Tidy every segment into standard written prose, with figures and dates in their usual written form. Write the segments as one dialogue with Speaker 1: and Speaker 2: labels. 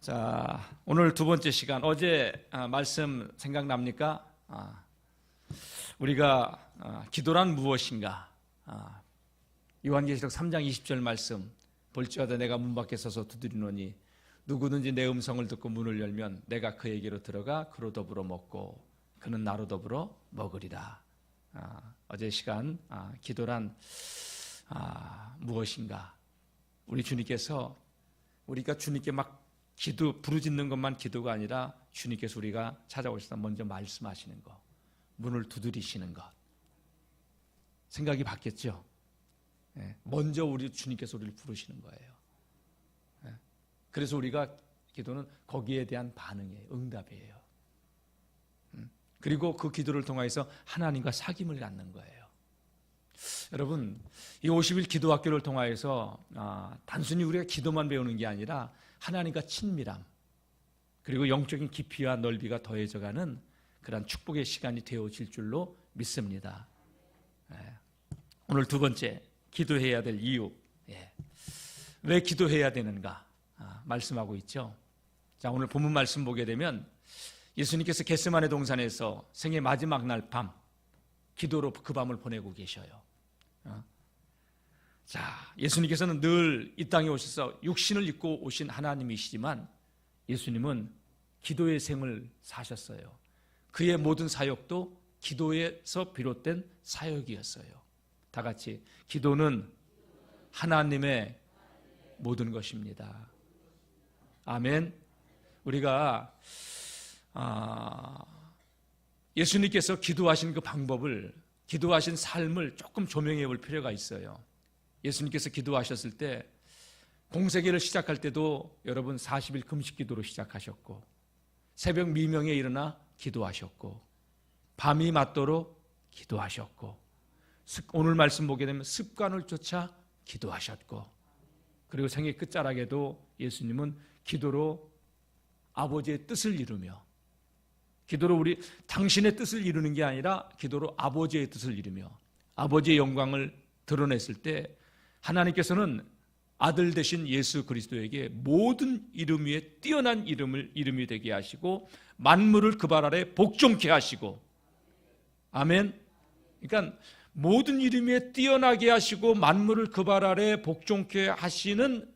Speaker 1: 자, 오늘 두 번째 시간, 어제 말씀 생각납니까? 우리가 기도란 무엇인가? 요한계시록 3장 20절 말씀, 볼지어다 내가 문 밖에 서서 두드리노니 누구든지 내 음성을 듣고 문을 열면 내가 그에게로 들어가 그로 더불어 먹고 그는 나로 더불어 먹으리라. 어제 시간 기도란 무엇인가? 우리 주님께서 우리가 주님께 막 부르짖는 것만 기도가 아니라 주님께서 우리가 찾아오셔서 먼저 말씀하시는 것, 문을 두드리시는 것, 생각이 바뀌었죠. 먼저 우리 주님께서 우리를 부르시는 거예요. 그래서 우리가 기도는 거기에 대한 반응이에요. 응답이에요. 그리고 그 기도를 통해서 하나님과 사귐을 갖는 거예요. 여러분, 이 50일 기도학교를 통해서 단순히 우리가 기도만 배우는 게 아니라 하나님과 친밀함, 그리고 영적인 깊이와 넓이가 더해져가는 그런 축복의 시간이 되어질 줄로 믿습니다. 오늘 두 번째, 기도해야 될 이유. 왜 기도해야 되는가 말씀하고 있죠. 자, 오늘 본문 말씀 보게 되면 예수님께서 겟세마네 동산에서 생애 마지막 날 밤 기도로 그 밤을 보내고 계셔요. 자, 예수님께서는 늘 이 땅에 오셔서 육신을 입고 오신 하나님이시지만 예수님은 기도의 생을 사셨어요. 그의 모든 사역도 기도에서 비롯된 사역이었어요. 다 같이, 기도는 하나님의 모든 것입니다. 아멘. 우리가 예수님께서 기도하신 그 방법을, 기도하신 삶을 조금 조명해 볼 필요가 있어요. 예수님께서 기도하셨을 때 공세기를 시작할 때도 여러분 40일 금식 기도로 시작하셨고, 새벽 미명에 일어나 기도하셨고, 밤이 맞도록 기도하셨고, 오늘 말씀 보게 되면 습관을 쫓아 기도하셨고, 그리고 생애 끝자락에도 예수님은 기도로 아버지의 뜻을 이루며, 기도로 우리 당신의 뜻을 이루는 게 아니라 기도로 아버지의 뜻을 이루며 아버지의 영광을 드러냈을 때 하나님께서는 아들 되신 예수 그리스도에게 모든 이름 위에 뛰어난 이름이 되게 하시고 만물을 그 발 아래 복종케 하시고, 아멘. 그러니까 모든 이름 위에 뛰어나게 하시고 만물을 그 발 아래 복종케 하시는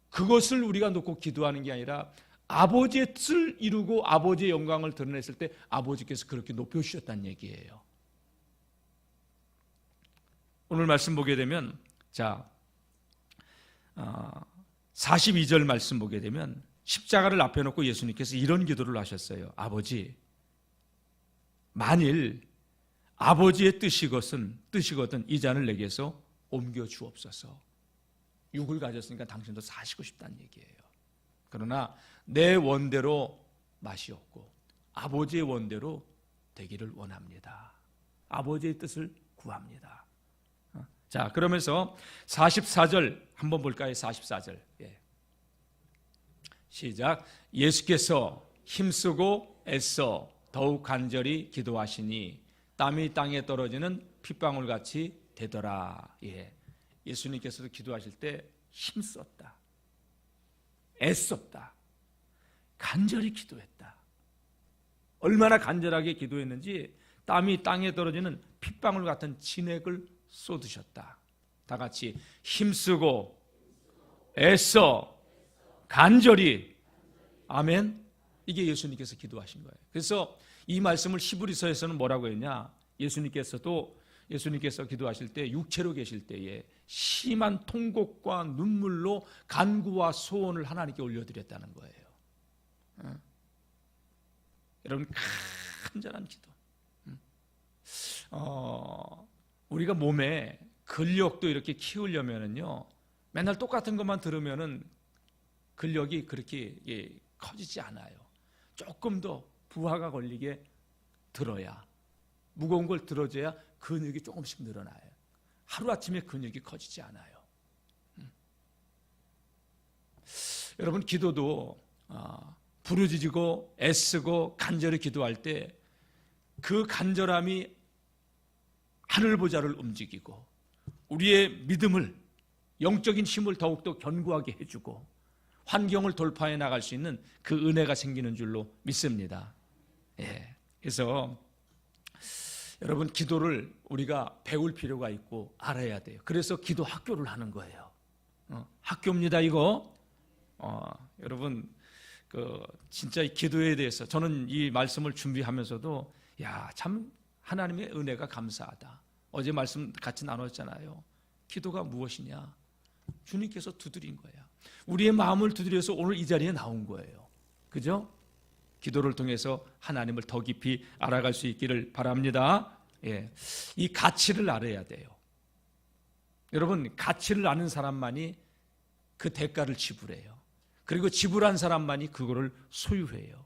Speaker 1: 그것을 우리가 놓고 기도하는 게 아니라 아버지의 뜻을 이루고 아버지의 영광을 드러냈을 때 아버지께서 그렇게 높여주셨다는 얘기예요. 오늘 말씀 보게 되면, 자, 42절 말씀 보게 되면 십자가를 앞에 놓고 예수님께서 이런 기도를 하셨어요. 아버지, 만일 아버지의 뜻이거든 이 잔을 내게서 옮겨 주옵소서. 육을 가졌으니까 당신도 사시고 싶다는 얘기예요. 그러나 내 원대로 마시옵고 아버지의 원대로 되기를 원합니다. 아버지의 뜻을 구합니다. 자, 그러면서 44절 한번 볼까요? 44절. 시작. 예수께서 힘쓰고 애써 더욱 간절히 기도하시니 땀이 땅에 떨어지는 핏방울같이 되더라. 예수님께서도 기도하실 때 힘썼다, 애썼다, 간절히 기도했다. 얼마나 간절하게 기도했는지 땀이 땅에 떨어지는 핏방울 같은 진액을 쏟으셨다. 다 같이, 힘쓰고 애써 간절히. 아멘. 이게 예수님께서 기도하신 거예요. 그래서 이 말씀을 히브리서에서는 뭐라고 했냐, 예수님께서 기도하실 때 육체로 계실 때에 심한 통곡과 눈물로 간구와 소원을 하나님께 올려드렸다는 거예요. 여러분, 간절한 기도. 우리가 몸에 근력도 이렇게 키우려면은요, 맨날 똑같은 것만 들으면은 근력이 그렇게 커지지 않아요. 조금 더 부하가 걸리게 들어야, 무거운 걸 들어줘야 근육이 조금씩 늘어나요. 하루아침에 근육이 커지지 않아요. 여러분, 기도도 부르짖고 애쓰고 간절히 기도할 때 그 간절함이 하늘 보좌를 움직이고 우리의 믿음을, 영적인 힘을 더욱더 견고하게 해주고 환경을 돌파해 나갈 수 있는 그 은혜가 생기는 줄로 믿습니다. 예. 그래서 여러분, 기도를 우리가 배울 필요가 있고 알아야 돼요. 그래서 기도 학교를 하는 거예요. 학교입니다, 이거. 여러분, 진짜 이 기도에 대해서 저는 이 말씀을 준비하면서도 참 하나님의 은혜가 감사하다. 어제 말씀 같이 나눴잖아요. 기도가 무엇이냐? 주님께서 두드린 거야. 우리의 마음을 두드려서 오늘 이 자리에 나온 거예요. 그죠? 기도를 통해서 하나님을 더 깊이 알아갈 수 있기를 바랍니다. 예. 이 가치를 알아야 돼요. 여러분, 가치를 아는 사람만이 그 대가를 지불해요. 그리고 지불한 사람만이 그거를 소유해요.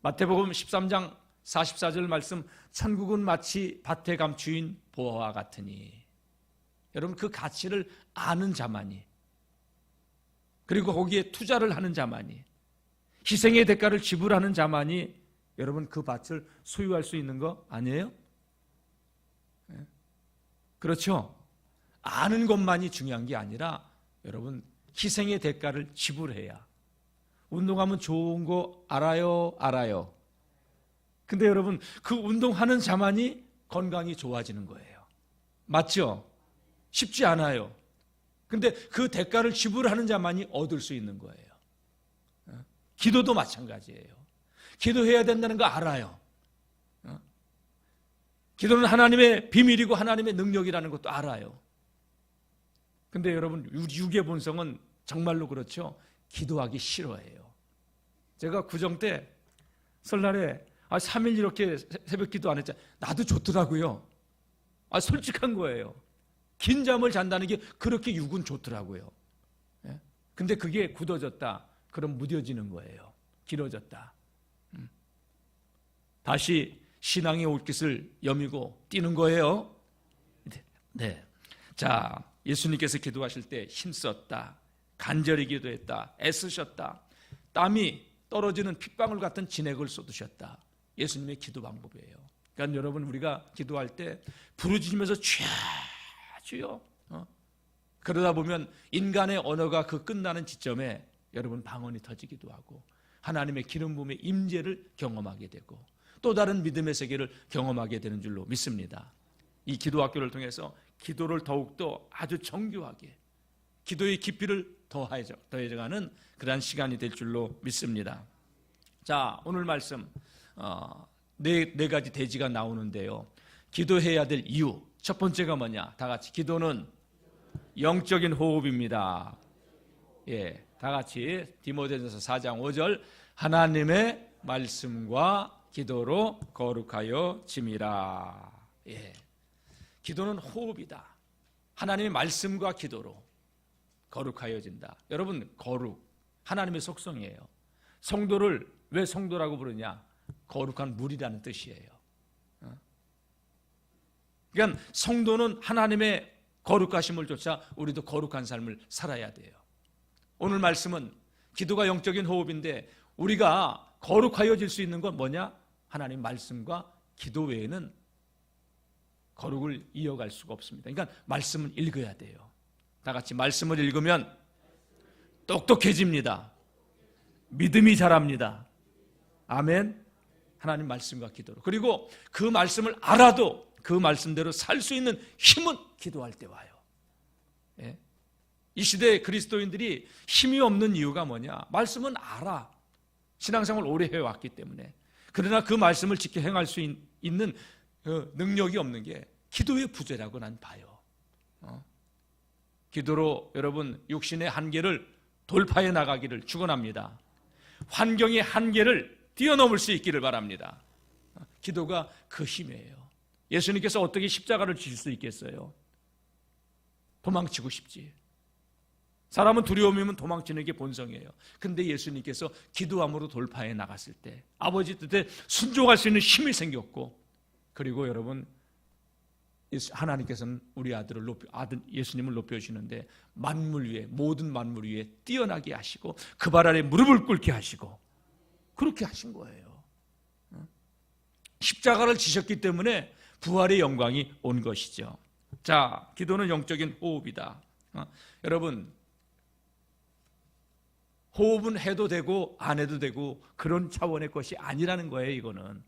Speaker 1: 마태복음 13장 44절 말씀, 천국은 마치 밭에 감추인 보화와 같으니. 여러분, 그 가치를 아는 자만이, 그리고 거기에 투자를 하는 자만이, 희생의 대가를 지불하는 자만이 여러분 그 밭을 소유할 수 있는 거 아니에요? 그렇죠? 아는 것만이 중요한 게 아니라 여러분 희생의 대가를 지불해야. 운동하면 좋은 거 알아요. 근데 여러분 그 운동하는 자만이 건강이 좋아지는 거예요. 맞죠? 쉽지 않아요. 근데 그 대가를 지불하는 자만이 얻을 수 있는 거예요. 기도도 마찬가지예요. 기도해야 된다는 거 알아요. 기도는 하나님의 비밀이고 하나님의 능력이라는 것도 알아요. 근데 여러분 육의 본성은 정말로 그렇죠. 기도하기 싫어해요. 제가 구정 때 설날에 3일 이렇게 새벽 기도 안 했잖아요. 나도 좋더라고요. 솔직한 거예요. 긴 잠을 잔다는 게 그렇게 육은 좋더라고요. 근데 그게 굳어졌다. 그럼 무뎌지는 거예요. 길어졌다. 다시 신앙의 옷깃을 여미고 뛰는 거예요. 네. 자, 예수님께서 기도하실 때 힘썼다. 간절히 기도했다. 애쓰셨다. 땀이 떨어지는 핏방울 같은 진액을 쏟으셨다. 예수님의 기도 방법이에요. 그러니까 여러분 우리가 기도할 때 부르짖으면서 주여. 그러다 보면 인간의 언어가 그 끝나는 지점에 여러분 방언이 터지기도 하고 하나님의 기름 부음의 임재를 경험하게 되고 또 다른 믿음의 세계를 경험하게 되는 줄로 믿습니다. 이 기도 학교를 통해서 기도를 더욱더 아주 정교하게 기도의 깊이를 더해져가는 그러한 시간이 될 줄로 믿습니다. 자, 오늘 말씀 네 가지 대지가 나오는데요. 기도해야 될 이유 첫 번째가 뭐냐? 다 같이 기도는 영적인 호흡입니다. 예, 다 같이 디모데전서 4장 5절 하나님의 말씀과 기도로 거룩하여 짐이라. 예, 기도는 호흡이다. 하나님의 말씀과 기도로 거룩하여진다. 여러분 거룩 하나님의 속성이에요. 성도를 왜 성도라고 부르냐? 거룩한 물이라는 뜻이에요. 그러니까 성도는 하나님의 거룩하심을 쫓아 우리도 거룩한 삶을 살아야 돼요. 오늘 말씀은 기도가 영적인 호흡인데 우리가 거룩하여질 수 있는 건 뭐냐? 하나님 말씀과 기도 외에는 거룩을 이어갈 수가 없습니다. 그러니까 말씀은 읽어야 돼요. 다 같이 말씀을 읽으면 똑똑해집니다. 믿음이 자랍니다. 아멘. 하나님 말씀과 기도로. 그리고 그 말씀을 알아도 그 말씀대로 살 수 있는 힘은 기도할 때 와요. 예? 이 시대의 그리스도인들이 힘이 없는 이유가 뭐냐? 말씀은 알아. 신앙생활을 오래 해왔기 때문에. 그러나 그 말씀을 지켜 행할 수 있는 능력이 없는 게 기도의 부재라고 난 봐요. 기도로 여러분 육신의 한계를 돌파해 나가기를 축원합니다. 환경의 한계를 뛰어넘을 수 있기를 바랍니다. 기도가 그 힘이에요. 예수님께서 어떻게 십자가를 지실 수 있겠어요? 도망치고 싶지. 사람은 두려움이면 도망치는 게 본성이에요. 근데 예수님께서 기도함으로 돌파해 나갔을 때 아버지 뜻에 순종할 수 있는 힘이 생겼고, 그리고 여러분 하나님께서는 우리 아들 예수님을 높여주시는데 만물 위에, 모든 만물 위에 뛰어나게 하시고 그 발 아래 무릎을 꿇게 하시고 그렇게 하신 거예요. 십자가를 지셨기 때문에 부활의 영광이 온 것이죠. 자, 기도는 영적인 호흡이다. 여러분 호흡은 해도 되고 안 해도 되고 그런 차원의 것이 아니라는 거예요. 이거는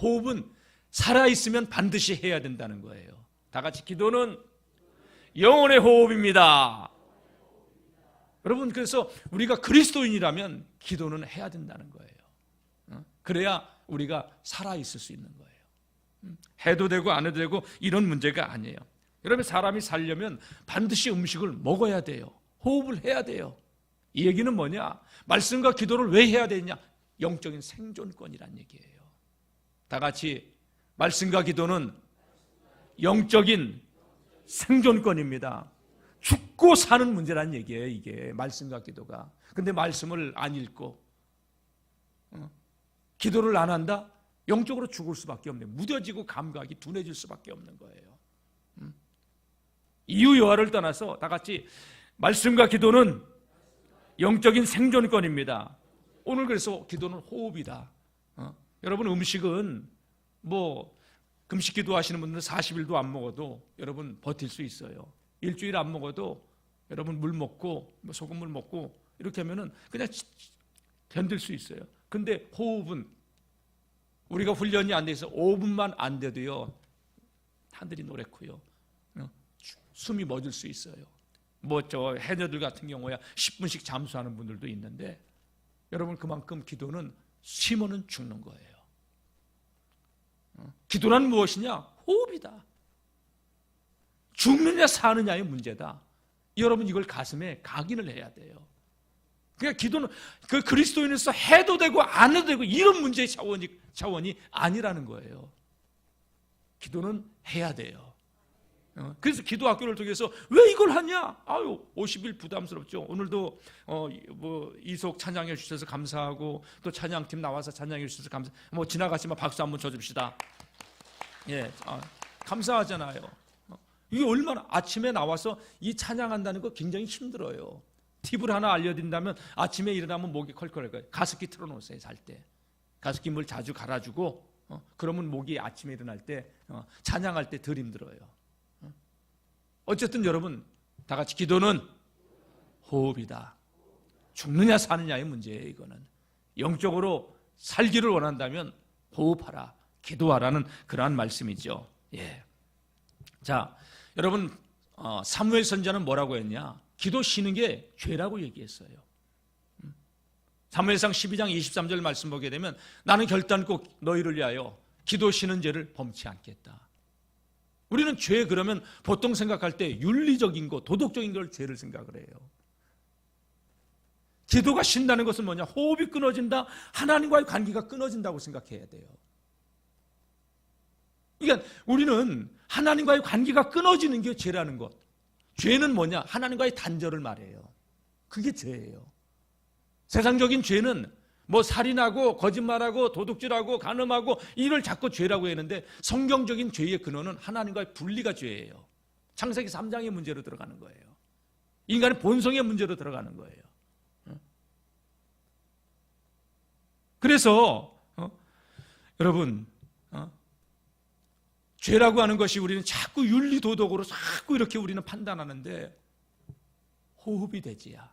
Speaker 1: 호흡은 살아있으면 반드시 해야 된다는 거예요. 다 같이 기도는 영혼의 호흡입니다. 여러분, 그래서 우리가 그리스도인이라면 기도는 해야 된다는 거예요. 그래야 우리가 살아있을 수 있는 거예요. 해도 되고 안 해도 되고 이런 문제가 아니에요. 여러분, 사람이 살려면 반드시 음식을 먹어야 돼요. 호흡을 해야 돼요. 이 얘기는 뭐냐? 말씀과 기도를 왜 해야 되냐? 영적인 생존권이란 얘기예요. 다 같이 말씀과 기도는 영적인 생존권입니다. 죽고 사는 문제란 얘기예요. 이게 말씀과 기도가. 근데 말씀을 안 읽고 기도를 안 한다? 영적으로 죽을 수밖에 없네요. 무뎌지고 감각이 둔해질 수밖에 없는 거예요. 이유 여하를 떠나서 다 같이 말씀과 기도는 영적인 생존권입니다. 오늘 그래서 기도는 호흡이다. 여러분, 음식은 뭐 금식 기도하시는 분들은 40일도 안 먹어도 여러분 버틸 수 있어요. 일주일 안 먹어도 여러분 물 먹고 소금물 먹고 이렇게 하면은 그냥 견딜 수 있어요. 근데 호흡은 우리가 훈련이 안 돼서 5분만 안 돼도요 하늘이 노랗고요 숨이 멎을 수 있어요. 뭐 저 해녀들 같은 경우야 10분씩 잠수하는 분들도 있는데 여러분, 그만큼 기도는 쉬면은 죽는 거예요. 기도란 무엇이냐? 호흡이다. 죽느냐 사느냐의 문제다. 여러분, 이걸 가슴에 각인을 해야 돼요. 그러니까 기도는 그 그리스도인으로서 해도 되고 안 해도 되고 이런 문제의 차원이 아니라는 거예요. 기도는 해야 돼요. 그래서 기도학교를 통해서 왜 이걸 하냐? 아유, 50일 부담스럽죠. 오늘도 이속 찬양해 주셔서 감사하고 또 찬양팀 나와서 찬양해 주셔서 감사. 뭐 지나가시면 박수 한번 쳐줍시다. 예, 감사하잖아요. 이게 얼마나 아침에 나와서 이 찬양한다는 거 굉장히 힘들어요. 팁을 하나 알려드린다면 아침에 일어나면 목이 컬컬할 거예요. 가습기 틀어놓으세요. 잘 때 가습기 물 자주 갈아주고 그러면 목이 아침에 일어날 때 찬양할 때 덜 힘들어요. 어쨌든 여러분, 다 같이 기도는 호흡이다. 죽느냐 사느냐의 문제예요. 이거는 영적으로 살기를 원한다면 호흡하라, 기도하라는 그러한 말씀이죠. 예. 자, 여러분, 사무엘 선지자는 뭐라고 했냐? 기도 쉬는 게 죄라고 얘기했어요. 사무엘상 12장 23절 말씀 보게 되면 나는 결단코 너희를 위하여 기도 쉬는 죄를 범치 않겠다. 우리는 죄 그러면 보통 생각할 때 윤리적인 거, 도덕적인 걸 죄를 생각을 해요. 기도가 쉰다는 것은 뭐냐? 호흡이 끊어진다, 하나님과의 관계가 끊어진다고 생각해야 돼요. 그러니까 우리는 하나님과의 관계가 끊어지는 게 죄라는 것. 죄는 뭐냐? 하나님과의 단절을 말해요. 그게 죄예요. 세상적인 죄는 뭐 살인하고 거짓말하고 도둑질하고 간음하고 이를 자꾸 죄라고 했는데 성경적인 죄의 근원은 하나님과의 분리가 죄예요. 창세기 3장의 문제로 들어가는 거예요. 인간의 본성의 문제로 들어가는 거예요. 그래서 여러분, 죄라고 하는 것이 우리는 자꾸 윤리도덕으로 자꾸 이렇게 우리는 판단하는데 호흡이 되지야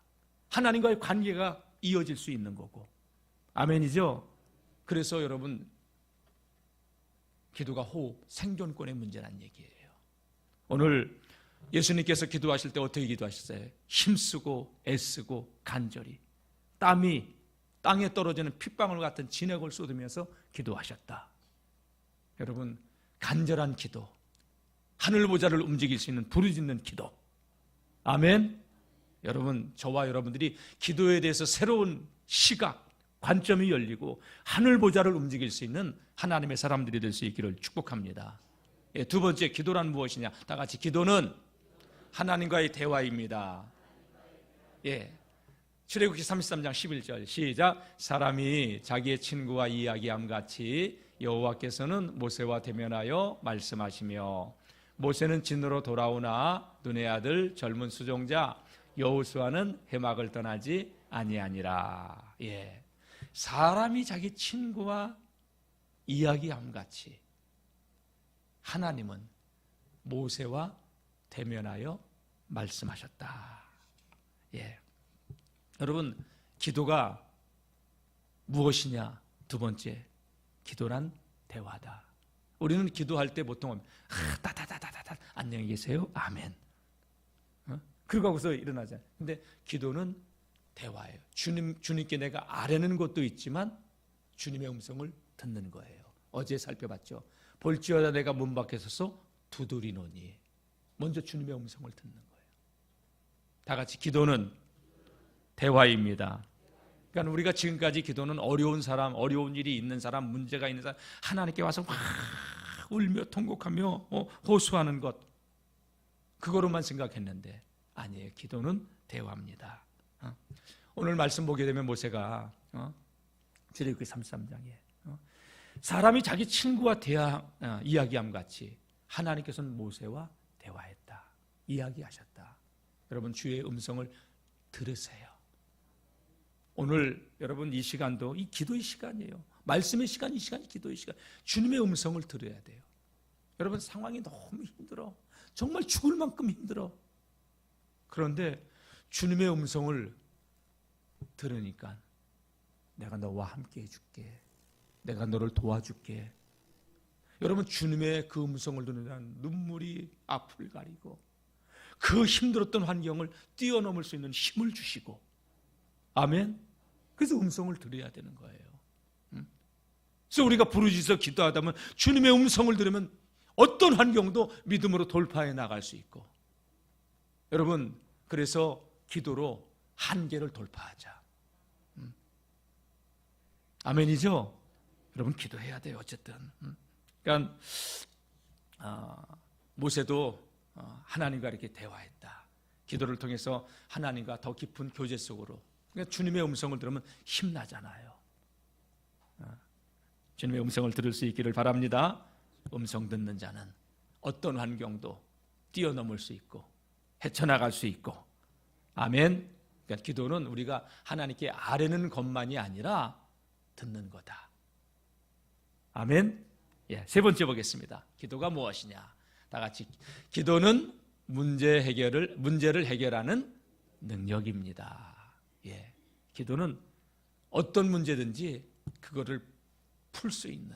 Speaker 1: 하나님과의 관계가 이어질 수 있는 거고. 아멘이죠? 그래서 여러분, 기도가 호흡, 생존권의 문제란 얘기예요. 오늘 예수님께서 기도하실 때 어떻게 기도하셨어요? 힘쓰고 애쓰고 간절히 땀이 땅에 떨어지는 핏방울 같은 진액을 쏟으면서 기도하셨다. 여러분, 간절한 기도, 하늘 보좌를 움직일 수 있는 부르짖는 기도. 아멘. 여러분, 저와 여러분들이 기도에 대해서 새로운 시각, 관점이 열리고 하늘 보좌를 움직일 수 있는 하나님의 사람들이 될 수 있기를 축복합니다. 예, 두 번째, 기도란 무엇이냐? 다 같이 기도는 하나님과의 대화입니다. 예, 출애굽기 33장 11절 시작. 사람이 자기의 친구와 이야기함 같이 여호와께서는 모세와 대면하여 말씀하시며 모세는 진으로 돌아오나 눈의 아들 젊은 수종자 여호수아는 회막을 떠나지 아니하니라. 예, 사람이 자기 친구와 이야기함 같이 하나님은 모세와 대면하여 말씀하셨다. 예, 여러분, 기도가 무엇이냐? 두 번째, 기도란 대화다. 우리는 기도할 때 보통 따다다다다다 안녕히 계세요, 아멘. 그러고 하고서 일어나잖아요. 근데 기도는 대화예요. 주님께 내가 아뢰는 것도 있지만 주님의 음성을 듣는 거예요. 어제 살펴봤죠. 볼지어다 내가 문 밖에 서서 두드리노니. 먼저 주님의 음성을 듣는 거예요. 다 같이 기도는 대화입니다. 그러니까 우리가 지금까지 기도는 어려운 사람, 어려운 일이 있는 사람, 문제가 있는 사람, 하나님께 와서 막 울며 통곡하며 호소하는 것, 그거로만 생각했는데 아니에요. 기도는 대화입니다. 오늘 말씀 보게 되면 모세가 출애굽기 33장에 사람이 자기 친구와 이야기함 같이 하나님께서는 모세와 대화했다, 이야기하셨다. 여러분, 주의 음성을 들으세요. 오늘 여러분 이 시간도 이 기도의 시간이에요. 말씀의 시간, 이 시간이 기도의 시간. 주님의 음성을 들어야 돼요. 여러분, 상황이 너무 힘들어. 정말 죽을 만큼 힘들어. 그런데 주님의 음성을 들으니까 내가 너와 함께 해줄게. 내가 너를 도와줄게. 여러분, 주님의 그 음성을 들으면 눈물이 앞을 가리고 그 힘들었던 환경을 뛰어넘을 수 있는 힘을 주시고, 아멘. 그래서 음성을 들어야 되는 거예요. 그래서 우리가 부르짖어 기도하다면 주님의 음성을 들으면 어떤 환경도 믿음으로 돌파해 나갈 수 있고, 여러분, 그래서 기도로 한계를 돌파하자. 아멘이죠? 여러분, 기도해야 돼요. 어쨌든. 그러니까 모세도 하나님과 이렇게 대화했다. 기도를 통해서 하나님과 더 깊은 교제 속으로. 그러니까 주님의 음성을 들으면 힘나잖아요. 주님의 음성을 들을 수 있기를 바랍니다. 음성 듣는 자는 어떤 환경도 뛰어넘을 수 있고 헤쳐나갈 수 있고, 아멘. 그러니까 기도는 우리가 하나님께 아뢰는 것만이 아니라 듣는 거다. 아멘. 예, 세 번째 보겠습니다. 기도가 무엇이냐? 다 같이, 기도는 문제를 해결하는 능력입니다. 예, 기도는 어떤 문제든지 그거를 풀 수 있는,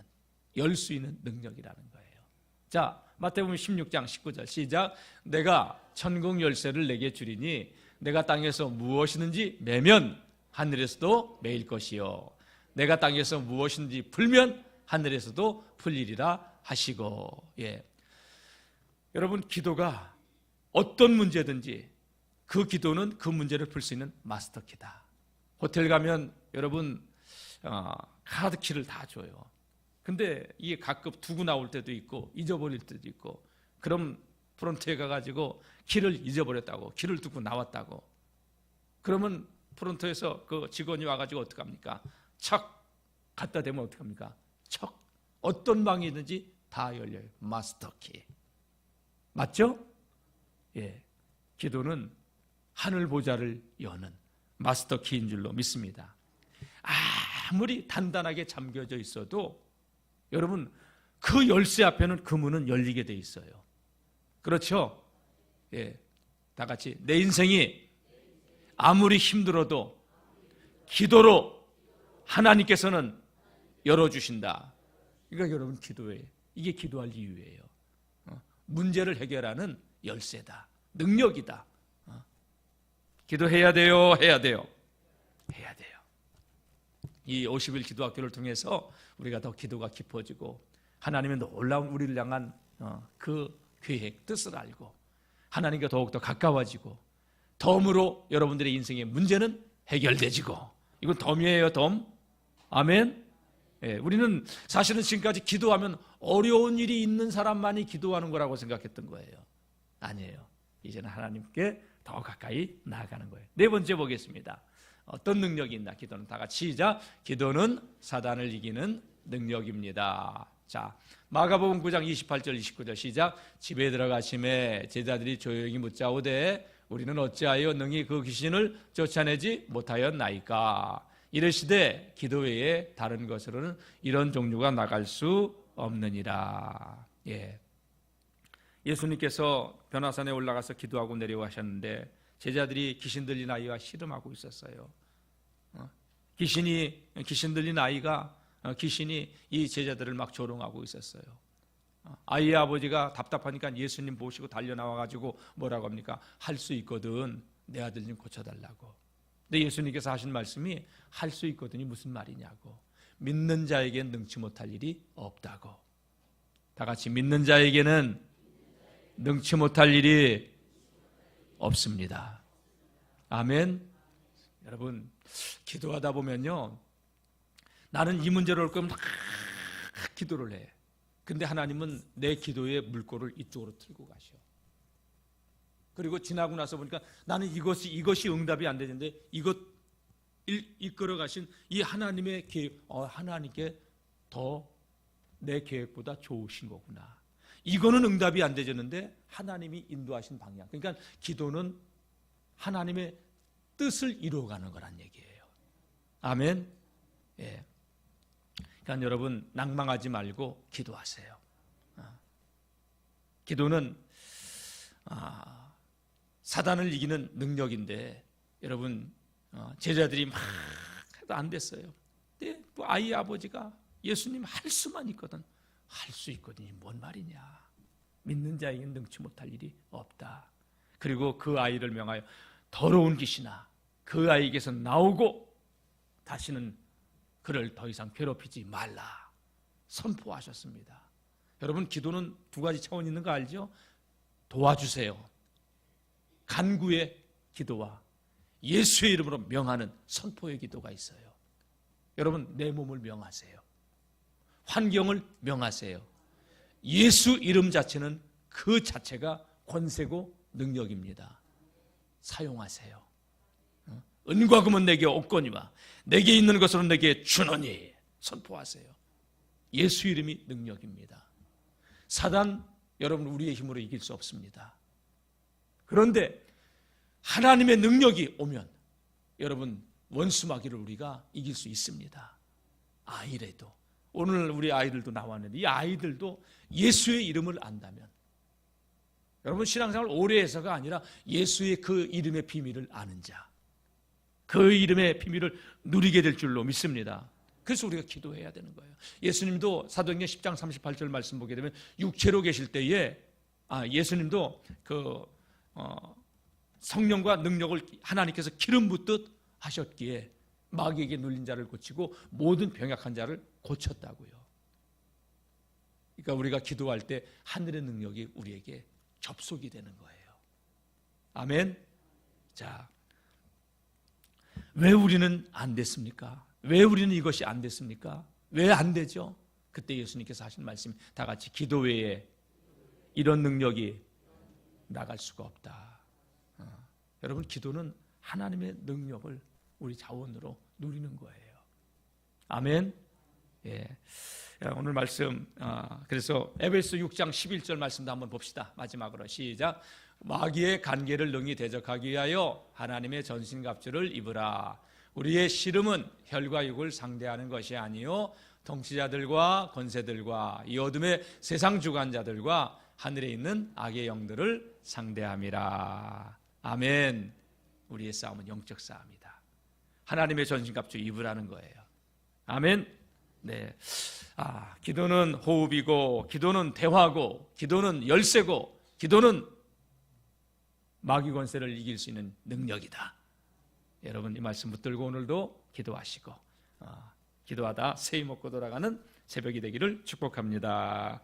Speaker 1: 열 수 있는 능력이라는 거예요. 자, 마태복음 16장 19절 시작. 내가 천국 열쇠를 내게 주리니 내가 땅에서 무엇이든지 매면 하늘에서도 매일 것이요, 내가 땅에서 무엇이든지 풀면 하늘에서도 풀리리라 하시고. 예, 여러분, 기도가 어떤 문제든지 그 기도는 그 문제를 풀 수 있는 마스터키다. 호텔 가면 여러분 카드키를 다 줘요. 근데 이게 가끔 두고 나올 때도 있고 잊어버릴 때도 있고, 그럼 프론트에 가가지고 키를 잊어버렸다고, 키를 두고 나왔다고, 그러면 프론트에서 그 직원이 와가지고 어떡합니까? 척 갖다 대면 어떡합니까? 척, 어떤 방이든지 다 열려요. 마스터키. 맞죠? 예, 기도는 하늘 보좌를 여는 마스터키인 줄로 믿습니다. 아무리 단단하게 잠겨져 있어도 여러분, 그 열쇠 앞에는 그 문은 열리게 돼 있어요. 그렇죠? 예, 다 같이, 내 인생이 아무리 힘들어도 기도로 하나님께서는 열어주신다. 그러니까 여러분, 기도예요. 이게 기도할 이유예요. 문제를 해결하는 열쇠다, 능력이다. 기도해야 돼요, 해야 돼요, 해야 돼요. 이 50일 기도학교를 통해서 우리가 더 기도가 깊어지고 하나님의 놀라운 우리를 향한 그 계획, 뜻을 알고 하나님과 더욱더 가까워지고, 덤으로 여러분들의 인생의 문제는 해결되지고. 이건 덤이에요, 덤. 아멘. 예, 우리는 사실은 지금까지 기도하면 어려운 일이 있는 사람만이 기도하는 거라고 생각했던 거예요. 아니에요. 이제는 하나님께 더 가까이 나아가는 거예요. 네 번째 보겠습니다. 어떤 능력이 있나? 기도는, 다 같이 시작. 기도는 사단을 이기는 능력입니다. 자, 마가복음 9장 28절 29절 시작. 집에 들어가심에 제자들이 조용히 묻자오되 우리는 어찌하여 능히 그 귀신을 쫓아내지 못하였나이까? 이르시되 기도 외에 다른 것으로는 이런 종류가 나갈 수 없느니라. 예, 예수님께서 변화산에 올라가서 기도하고 내려가셨는데 제자들이 귀신 들린 아이와 씨름하고 있었어요. 귀신 들린 아이가 귀신이 이 제자들을 막 조롱하고 있었어요. 아이의 아버지가 답답하니까 예수님 보시고 달려나와가지고 뭐라고 합니까? 할 수 있거든, 내 아들 좀 고쳐달라고. 근데 예수님께서 하신 말씀이 할 수 있거든이 무슨 말이냐고. 믿는 자에게는 능치 못할 일이 없다고. 다 같이 믿는 자에게는 능치 못할 일이 없습니다. 아멘. 여러분, 기도하다 보면요, 나는 이 문제를 올 거면 막 기도를 해. 근데 하나님은 내 기도의 물꼬를 이쪽으로 틀고 가셔. 그리고 지나고 나서 보니까 나는 이것이 응답이 안 되는데 이것 이끌어 가신 이 하나님의 계획, 하나님께 더 내 계획보다 좋으신 거구나. 이거는 응답이 안 되졌는데 하나님이 인도하신 방향. 그러니까 기도는 하나님의 뜻을 이루어가는 거란 얘기예요. 아멘. 예. 그러니까 여러분, 낭망하지 말고 기도하세요. 기도는 사단을 이기는 능력인데, 여러분, 제자들이 막 해도 안 됐어요. 근데 또 아이의 아버지가 예수님 할 수만 있거든, 할 수 있거든요. 뭔 말이냐. 믿는 자에게는 능치 못할 일이 없다. 그리고 그 아이를 명하여 더러운 귀신아, 그 아이에게서 나오고 다시는 그를 더 이상 괴롭히지 말라 선포하셨습니다. 여러분, 기도는 두 가지 차원이 있는 거 알죠? 도와주세요, 간구의 기도와 예수의 이름으로 명하는 선포의 기도가 있어요. 여러분, 내 몸을 명하세요. 환경을 명하세요. 예수 이름 자체는 그 자체가 권세고 능력입니다. 사용하세요. 은과 금은 내게 없거니와 내게 있는 것으로 내게 주노니 선포하세요. 예수 이름이 능력입니다. 사단, 여러분, 우리의 힘으로 이길 수 없습니다. 그런데 하나님의 능력이 오면 여러분, 원수마귀를 우리가 이길 수 있습니다. 아이래도, 오늘 우리 아이들도 나왔는데 이 아이들도 예수의 이름을 안다면, 여러분, 신앙생활 오래 해서가 아니라 예수의 그 이름의 비밀을 아는 자, 그 이름의 비밀을 누리게 될 줄로 믿습니다. 그래서 우리가 기도해야 되는 거예요. 예수님도 사도행전 10장 38절 말씀 보게 되면 육체로 계실 때에 예수님도 성령과 능력을 하나님께서 기름 붓듯 하셨기에 마귀에게 눌린 자를 고치고 모든 병약한 자를 고쳤다고요. 그러니까 우리가 기도할 때 하늘의 능력이 우리에게 접속이 되는 거예요. 아멘. 자, 왜 우리는 안 됐습니까? 왜 우리는 이것이 안 됐습니까? 왜 안 되죠? 그때 예수님께서 하신 말씀, 다 같이, 기도 외에 이런 능력이 나갈 수가 없다. 여러분, 기도는 하나님의 능력을 우리 자원으로 누리는 거예요. 아멘. 예. 오늘 말씀, 그래서 에베소 6장 11절 말씀도 한번 봅시다. 마지막으로 시작. 마귀의 간계를 능히 대적하기 위하여 하나님의 전신갑주를 입으라. 우리의 씨름은 혈과 육을 상대하는 것이 아니요 통치자들과 권세들과 이 어둠의 세상 주관자들과 하늘에 있는 악의 영들을 상대함이라. 아멘. 우리의 싸움은 영적 싸움이다. 하나님의 전신갑주 입으라는 거예요. 아멘. 네. 기도는 호흡이고, 기도는 대화고, 기도는 열쇠고, 기도는 마귀 권세를 이길 수 있는 능력이다. 여러분, 이 말씀 붙들고 오늘도 기도하시고, 기도하다 새히 먹고 돌아가는 새벽이 되기를 축복합니다.